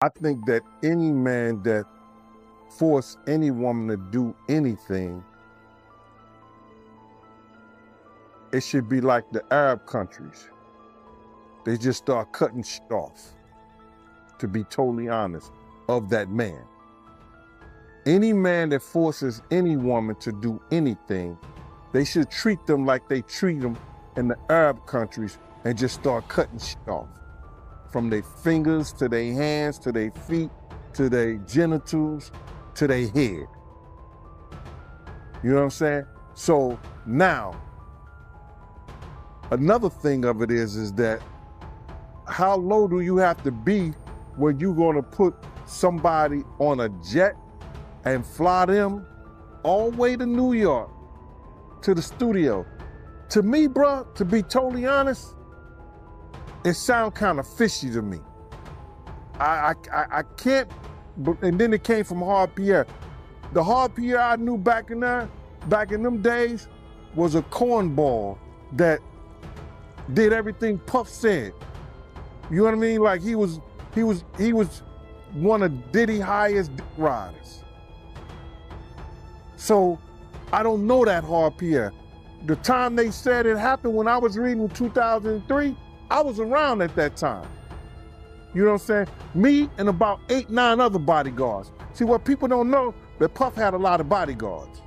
I think that any man that force any woman to do anything, it should be like the Arab countries. They just start cutting shit off, to be totally honest, of that man. Any man that forces any woman to do anything, they should treat them like they treat them in the Arab countries and just start cutting shit off. From their fingers to their hands to their feet to their genitals to their head. You know what I'm saying? So now, another thing of it is that how low do you have to be when you're gonna put somebody on a jet and fly them all the way to New York to the studio? To me, bro, to be totally honest, it sounds kind of fishy to me. I can't, and then it came from Hard Pierre. The Hard Pierre I knew back in them days was a cornball that did everything Puff said. You know what I mean? Like he was one of Diddy's highest dick riders. So I don't know that Hard Pierre. The time they said it happened when I was reading in 2003, I was around at that time. You know what I'm saying? Me and about 8, 9 other bodyguards. See, what people don't know, that Puff had a lot of bodyguards.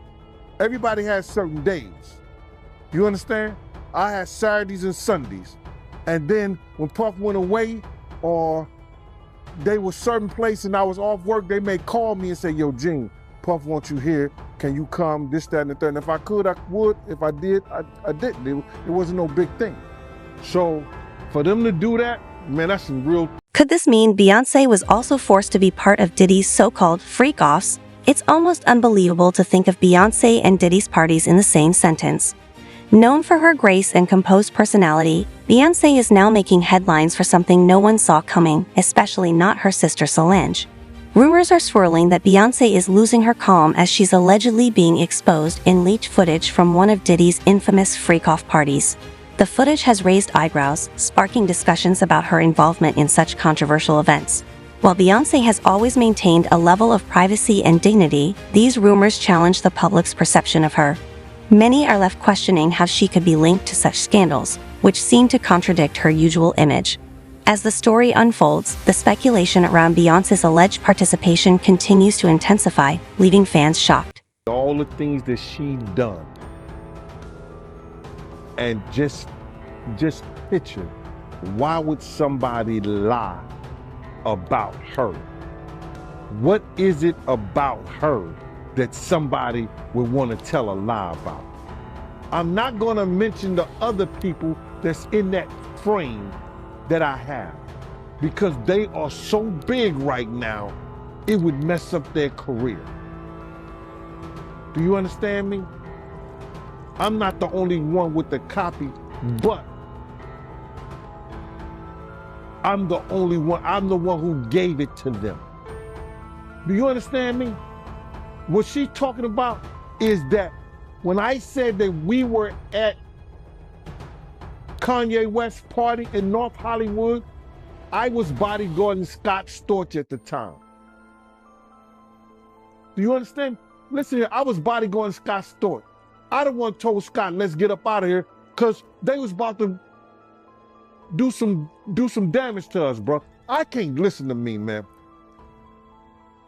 Everybody has certain days. You understand? I had Saturdays and Sundays. And then when Puff went away, or they were certain place and I was off work, they may call me and say, yo, Gene, Puff wants you here. Can you come? This, that, and the third. And if I could, I would. If I did, I didn't. It wasn't no big thing. So for them to do that, man, that's some real. Could this mean Beyoncé was also forced to be part of Diddy's so-called freak-offs? It's almost unbelievable to think of Beyoncé and Diddy's parties in the same sentence. Known for her grace and composed personality, Beyoncé is now making headlines for something no one saw coming, especially not her sister Solange. Rumors are swirling that Beyoncé is losing her calm as she's allegedly being exposed in leaked footage from one of Diddy's infamous freak-off parties. The footage has raised eyebrows, sparking discussions about her involvement in such controversial events. While Beyoncé has always maintained a level of privacy and dignity, these rumors challenge the public's perception of her. Many are left questioning how she could be linked to such scandals, which seem to contradict her usual image. As the story unfolds, the speculation around Beyoncé's alleged participation continues to intensify, leaving fans shocked. All the things that she's done. And just picture, why would somebody lie about her? What is it about her that somebody would want to tell a lie about? I'm not going to mention the other people that's in that frame that I have, because they are so big right now, it would mess up their career. Do you understand me? I'm not the only one with the copy, but I'm the only one. I'm the one who gave it to them. Do you understand me? What she's talking about is that when I said that we were at Kanye West's party in North Hollywood, I was bodyguarding Scott Storch at the time. Do you understand? Listen here, I was bodyguarding Scott Storch. I the one told Scott, let's get up out of here, because they was about to do some damage to us, bro. I can't listen to me, man.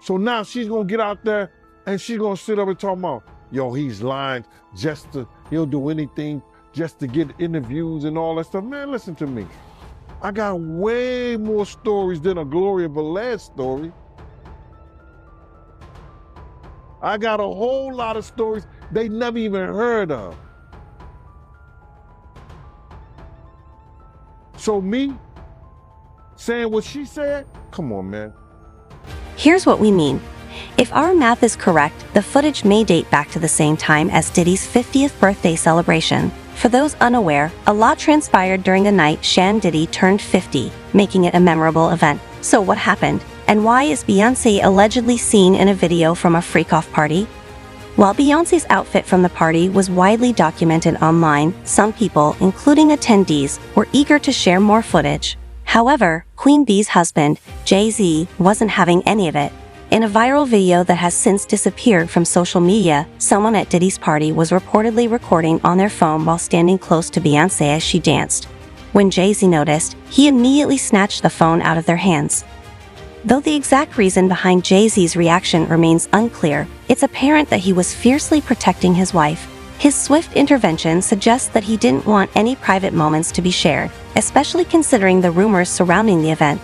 So now she's gonna get out there and she's gonna sit up and talk about, yo, he's lying he'll do anything just to get interviews and all that stuff. Man, listen to me. I got way more stories than a Gloria Velez story. I got a whole lot of stories they never even heard of. So me saying what she said, come on, man. Here's what we mean. If our math is correct, the footage may date back to the same time as Diddy's 50th birthday celebration. For those unaware, a lot transpired during the night Shan Diddy turned 50, making it a memorable event. So what happened? And why is Beyoncé allegedly seen in a video from a freak-off party? While Beyoncé's outfit from the party was widely documented online, some people, including attendees, were eager to share more footage. However, Queen B's husband, Jay-Z, wasn't having any of it. In a viral video that has since disappeared from social media, someone at Diddy's party was reportedly recording on their phone while standing close to Beyoncé as she danced. When Jay-Z noticed, he immediately snatched the phone out of their hands. Though the exact reason behind Jay-Z's reaction remains unclear, it's apparent that he was fiercely protecting his wife. His swift intervention suggests that he didn't want any private moments to be shared, especially considering the rumors surrounding the event.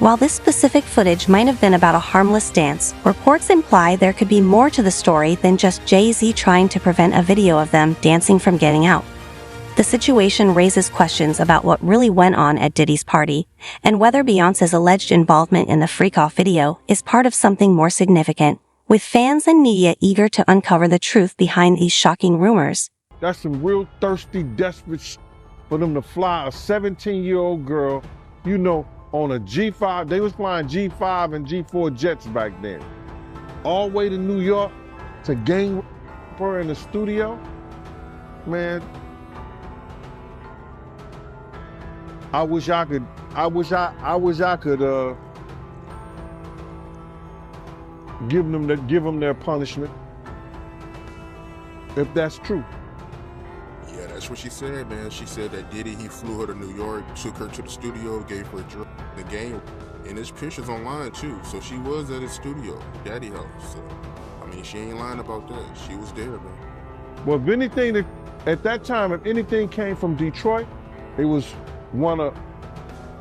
While this specific footage might have been about a harmless dance, reports imply there could be more to the story than just Jay-Z trying to prevent a video of them dancing from getting out. The situation raises questions about what really went on at Diddy's party, and whether Beyoncé's alleged involvement in the freak-off video is part of something more significant, with fans and media eager to uncover the truth behind these shocking rumors. That's some real thirsty, desperate for them to fly a 17-year-old girl, on a G5. They was flying G5 and G4 jets back then. All the way to New York to gang her in the studio. Man, I wish I could give them their punishment, if that's true. Yeah, that's what she said, man. She said that Diddy, he flew her to New York, took her to the studio, gave her a drink, the game, and there's pictures online too. So she was at his studio, Daddy house. So, I mean, she ain't lying about that. She was there, man. Well, if anything, at that time, if anything came from Detroit, it was one of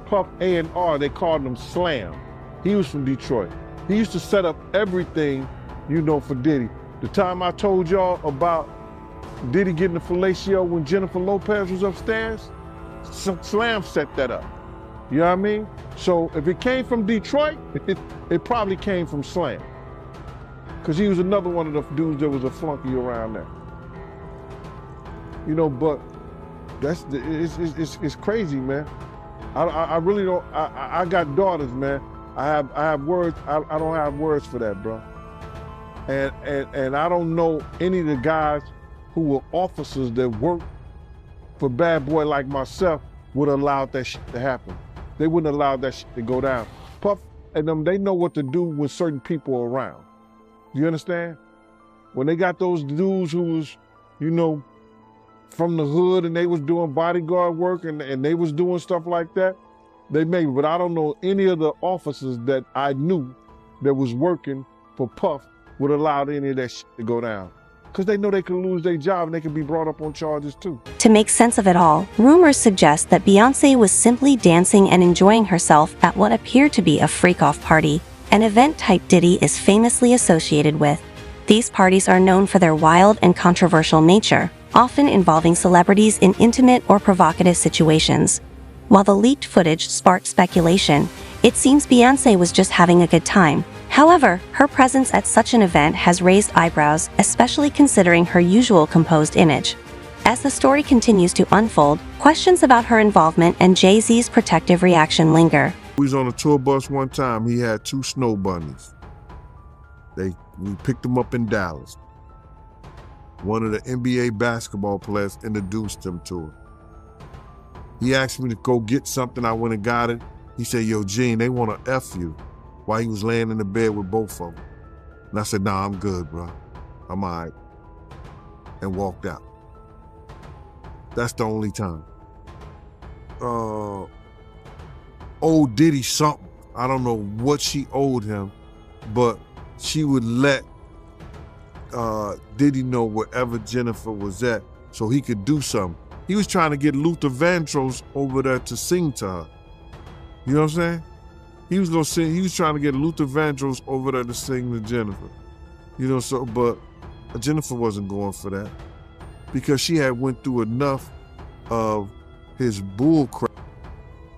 Puff A&R. They called him Slam. He was from Detroit. He used to set up everything, for Diddy. The time I told y'all about Diddy getting the fellatio when Jennifer Lopez was upstairs, Slam set that up. You know what I mean? So if it came from Detroit, it probably came from Slam. Because he was another one of the dudes that was a flunky around there. But it's crazy, man. I really don't, I got daughters, man. I have words, I don't have words for that, bro. And I don't know any of the guys who were officers that worked for Bad Boy like myself would allow that shit to happen. They wouldn't allow that shit to go down. Puff and them, they know what to do when certain people are around. You understand? When they got those dudes who was, from the hood and they was doing bodyguard work and they was doing stuff like that, they may, but I don't know any of the officers that I knew that was working for Puff would allow any of that shit to go down. Because they know they can lose their job and they can be brought up on charges too. To make sense of it all, rumors suggest that Beyoncé was simply dancing and enjoying herself at what appeared to be a freak-off party, an event type Diddy is famously associated with. These parties are known for their wild and controversial nature, often involving celebrities in intimate or provocative situations. While the leaked footage sparked speculation, it seems Beyoncé was just having a good time. However, her presence at such an event has raised eyebrows, especially considering her usual composed image. As the story continues to unfold, questions about her involvement and Jay-Z's protective reaction linger. We was on a tour bus one time. He had 2 snow bunnies. We picked them up in Dallas. One of the NBA basketball players introduced him to her. He asked me to go get something. I went and got it. He said, "Yo, Gene, they want to F you," while he was laying in the bed with both of them. And I said, "Nah, I'm good, bro. I'm all right." And walked out. That's the only time. Owed Diddy something. I don't know what she owed him, but she would let Diddy know wherever Jennifer was at so he could do something. He was trying to get Luther Vandross over there to sing to her. You know what I'm saying? He was gonna sing, he was trying to get Luther Vandross over there to sing to Jennifer. But Jennifer wasn't going for that because she had went through enough of his bull crap.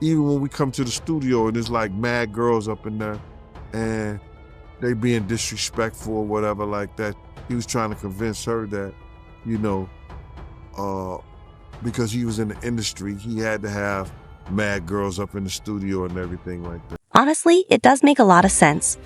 Even when we come to the studio and there's like mad girls up in there and they being disrespectful or whatever like that, he was trying to convince her that, because he was in the industry, he had to have mad girls up in the studio and everything like that. Honestly, it does make a lot of sense.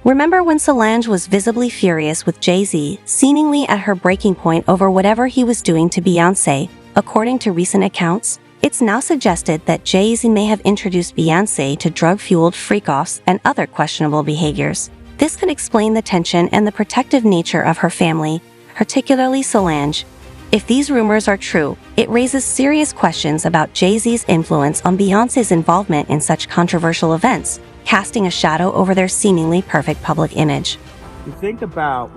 Remember when Solange was visibly furious with Jay-Z, seemingly at her breaking point over whatever he was doing to Beyoncé? According to recent accounts, It's now suggested that Jay-Z may have introduced Beyoncé to drug-fueled freak-offs and other questionable behaviors. This could explain the tension and the protective nature of her family, particularly Solange. If these rumors are true, it raises serious questions about Jay-Z's influence on Beyoncé's involvement in such controversial events, casting a shadow over their seemingly perfect public image. You think about,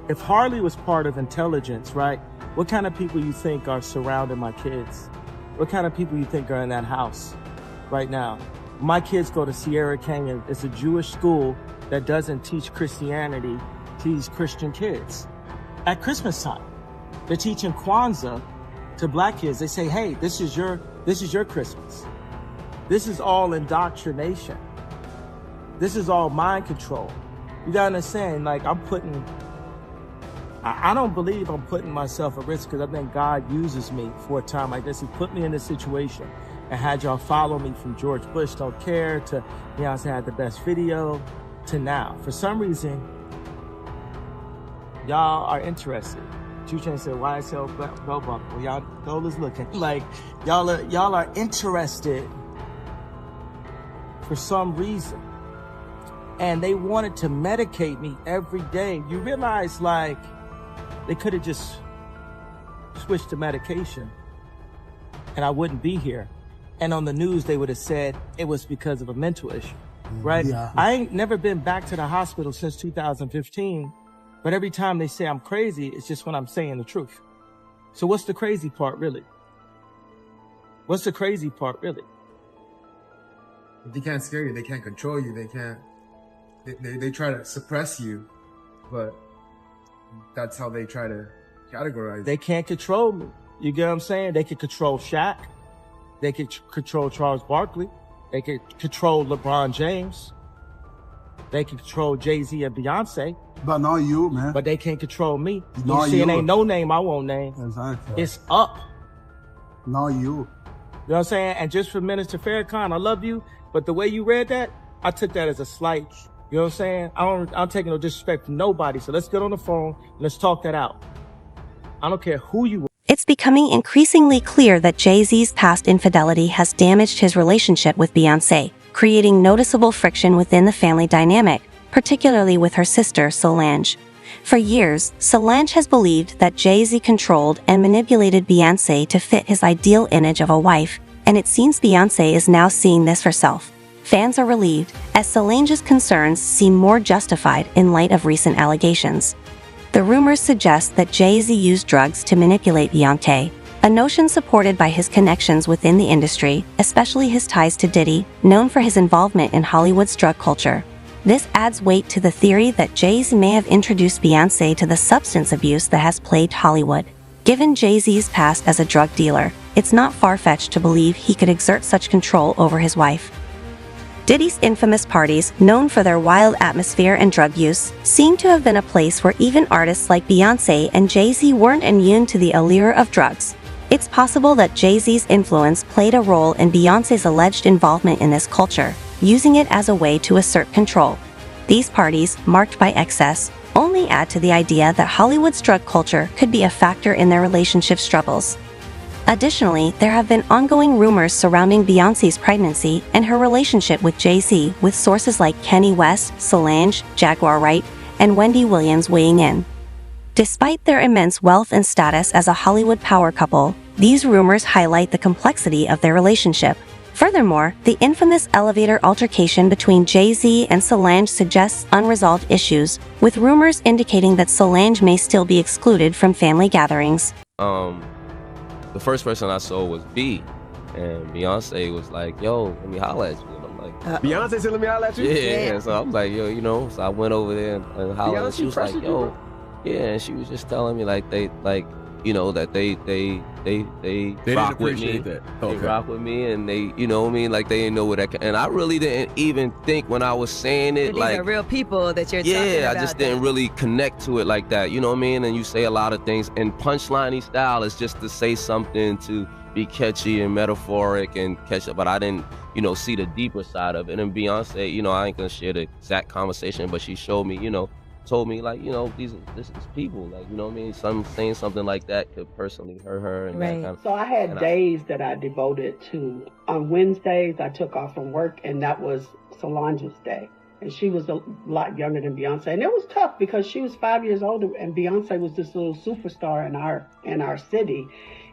if Harley was part of intelligence, right? What kind of people you think are surrounding my kids? What kind of people you think are in that house right now? My kids go to Sierra Canyon. It's a Jewish school that doesn't teach Christianity, teach Christian kids. At Christmas time, they're teaching Kwanzaa to black kids. They say, hey, this is your Christmas. This is all indoctrination. This is all mind control. You gotta understand, like, I don't believe I'm putting myself at risk, because I think God uses me for a time like this. He put me in this situation and had y'all follow me from George Bush Don't Care to Beyonce Had the Best Video to now. For some reason, y'all are interested. 2 Chainz said, YSL belt buckle. Y'all, gold is looking. Like, y'all are interested for some reason. And they wanted to medicate me every day. You realize, like, they could have just switched to medication and I wouldn't be here. And on the news, they would have said it was because of a mental issue, right? Yeah. I ain't never been back to the hospital since 2015, but every time they say I'm crazy, it's just when I'm saying the truth. So what's the crazy part, really? What's the crazy part, really? They can't scare you. They can't control you. They can't, they try to suppress you, but that's how they try to categorize. They can't control me. You get what I'm saying? They can control Shaq. They can control Charles Barkley. They can control LeBron James. They can control Jay-Z and Beyonce. But not you, man. But they can't control me. Not you see, you. it ain't no name I won't name. Exactly. It's up. Not you. You know what I'm saying? And just for Minister Farrakhan, I love you, but the way you read that, I took that as a slight. You know what I'm saying? I'm taking no disrespect from nobody. So let's get on the phone and let's talk that out. I don't care who you are. It's becoming increasingly clear that Jay-Z's past infidelity has damaged his relationship with Beyoncé, creating noticeable friction within the family dynamic, particularly with her sister Solange. For years, Solange has believed that Jay-Z controlled and manipulated Beyoncé to fit his ideal image of a wife, and it seems Beyoncé is now seeing this herself. Fans are relieved, as Solange's concerns seem more justified in light of recent allegations. The rumors suggest that Jay-Z used drugs to manipulate Beyoncé, a notion supported by his connections within the industry, especially his ties to Diddy, known for his involvement in Hollywood's drug culture. This adds weight to the theory that Jay-Z may have introduced Beyoncé to the substance abuse that has plagued Hollywood. Given Jay-Z's past as a drug dealer, it's not far-fetched to believe he could exert such control over his wife. Diddy's infamous parties, known for their wild atmosphere and drug use, seem to have been a place where even artists like Beyoncé and Jay-Z weren't immune to the allure of drugs. It's possible that Jay-Z's influence played a role in Beyoncé's alleged involvement in this culture, using it as a way to assert control. These parties, marked by excess, only add to the idea that Hollywood's drug culture could be a factor in their relationship struggles. Additionally, there have been ongoing rumors surrounding Beyoncé's pregnancy and her relationship with Jay-Z, with sources like Kanye West, Solange, Jaguar Wright, and Wendy Williams weighing in. Despite their immense wealth and status as a Hollywood power couple, these rumors highlight the complexity of their relationship. Furthermore, the infamous elevator altercation between Jay-Z and Solange suggests unresolved issues, with rumors indicating that Solange may still be excluded from family gatherings. The first person I saw was B, and Beyonce was like, yo, let me holler at you. And I'm like, Beyonce said, let me holler at you? Yeah. So I was like, yo, you know, so I went over there and hollered, and she was like, yo, yeah, and she was just telling me like they rock with me. That. Okay. They rock with me, and they, you know what I mean, like they didn't know what that. And I really didn't even think when I was saying it, these like are real people that you're talking about. Yeah, I just didn't really connect to it like that. You know what I mean? And you say a lot of things, and punchline-y style is just to say something to be catchy and metaphoric and catch up. But I didn't, you know, see the deeper side of it. And then Beyonce, you know, I ain't gonna share the exact conversation, but she showed me, you know, told me, like, this is people, like, you know what I mean? Saying something like that could personally hurt her and that kind of. So I had days that I devoted to. On Wednesdays, I took off from work, and that was Solange's day. And she was a lot younger than Beyonce, and it was tough because she was 5 years older, and Beyonce was this little superstar in our city.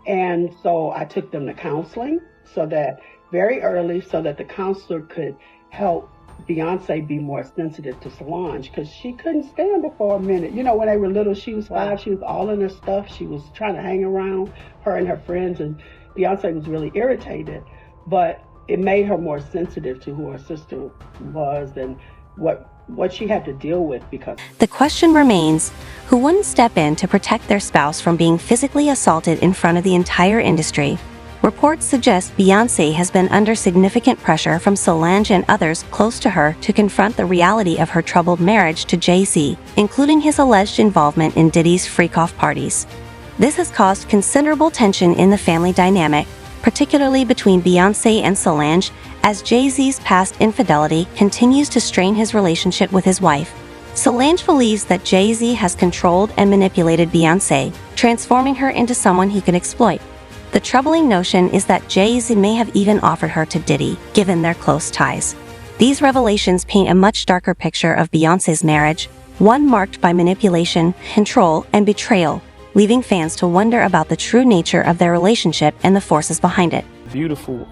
And so I took them to counseling, so that very early, so that the counselor could help Beyonce be more sensitive to Solange, because she couldn't stand her for a minute. You know, when they were little, she was 5, she was all in her stuff, she was trying to hang around her and her friends, and Beyonce was really irritated. But it made her more sensitive to who her sister was and what she had to deal with. Because the question remains, who wouldn't step in to protect their spouse from being physically assaulted in front of the entire industry? Reports suggest Beyoncé has been under significant pressure from Solange and others close to her to confront the reality of her troubled marriage to Jay-Z, including his alleged involvement in Diddy's freak-off parties. This has caused considerable tension in the family dynamic, particularly between Beyoncé and Solange, as Jay-Z's past infidelity continues to strain his relationship with his wife. Solange believes that Jay-Z has controlled and manipulated Beyoncé, transforming her into someone he can exploit. The troubling notion is that Jay-Z may have even offered her to Diddy, given their close ties. These revelations paint a much darker picture of Beyoncé's marriage, one marked by manipulation, control, and betrayal, leaving fans to wonder about the true nature of their relationship and the forces behind it. Beautiful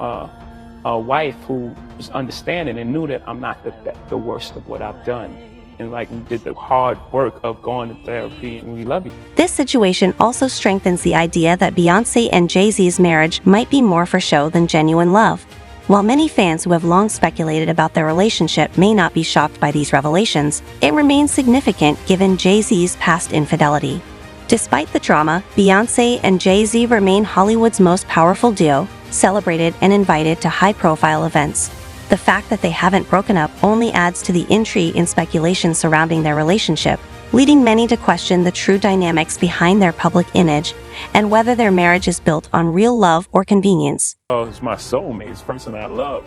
wife who was understanding and knew that I'm not the worst of what I've done. And like, we did the hard work of going to therapy, and we love you. This situation also strengthens the idea that Beyoncé and Jay-Z's marriage might be more for show than genuine love. While many fans who have long speculated about their relationship may not be shocked by these revelations, it remains significant given Jay-Z's past infidelity. Despite the drama, Beyoncé and Jay-Z remain Hollywood's most powerful duo, celebrated and invited to high-profile events. The fact that they haven't broken up only adds to the intrigue and speculation surrounding their relationship, leading many to question the true dynamics behind their public image and whether their marriage is built on real love or convenience. Oh, it's my soulmate, it's the person I love,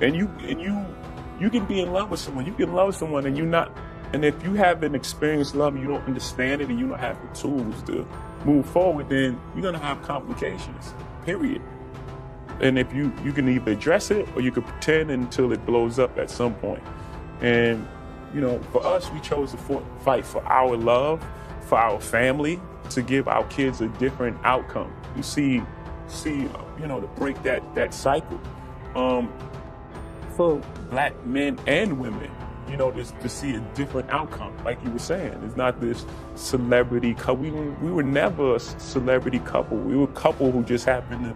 and you can be in love with someone, you can love someone and and if you haven't experienced love and you don't understand it and you don't have the tools to move forward, then you're gonna have complications, period. And if you can either address it or you can pretend until it blows up at some point. And, for us, we chose to fight for our love, for our family, to give our kids a different outcome. You see, to break that cycle. For black men and women, to see a different outcome. Like you were saying, it's not this celebrity couple. We were never a celebrity couple. We were a couple who just happened to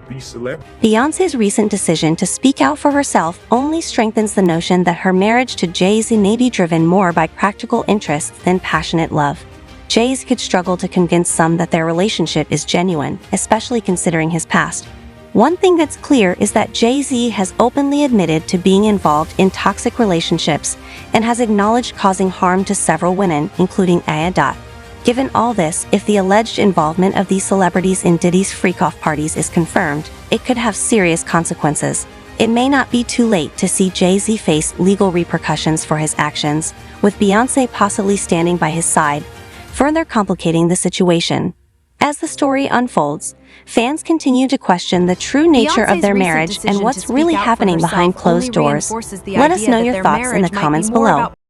be celebrity. Beyoncé's recent decision to speak out for herself only strengthens the notion that her marriage to Jay-Z may be driven more by practical interests than passionate love. Jay-Z could struggle to convince some that their relationship is genuine, especially considering his past. One thing that's clear is that Jay-Z has openly admitted to being involved in toxic relationships and has acknowledged causing harm to several women, including Aya. Given all this, if the alleged involvement of these celebrities in Diddy's freak-off parties is confirmed, it could have serious consequences. It may not be too late to see Jay-Z face legal repercussions for his actions, with Beyoncé possibly standing by his side, further complicating the situation. As the story unfolds, fans continue to question the true nature of their marriage and what's really happening behind closed doors. Let us know your thoughts in the comments below.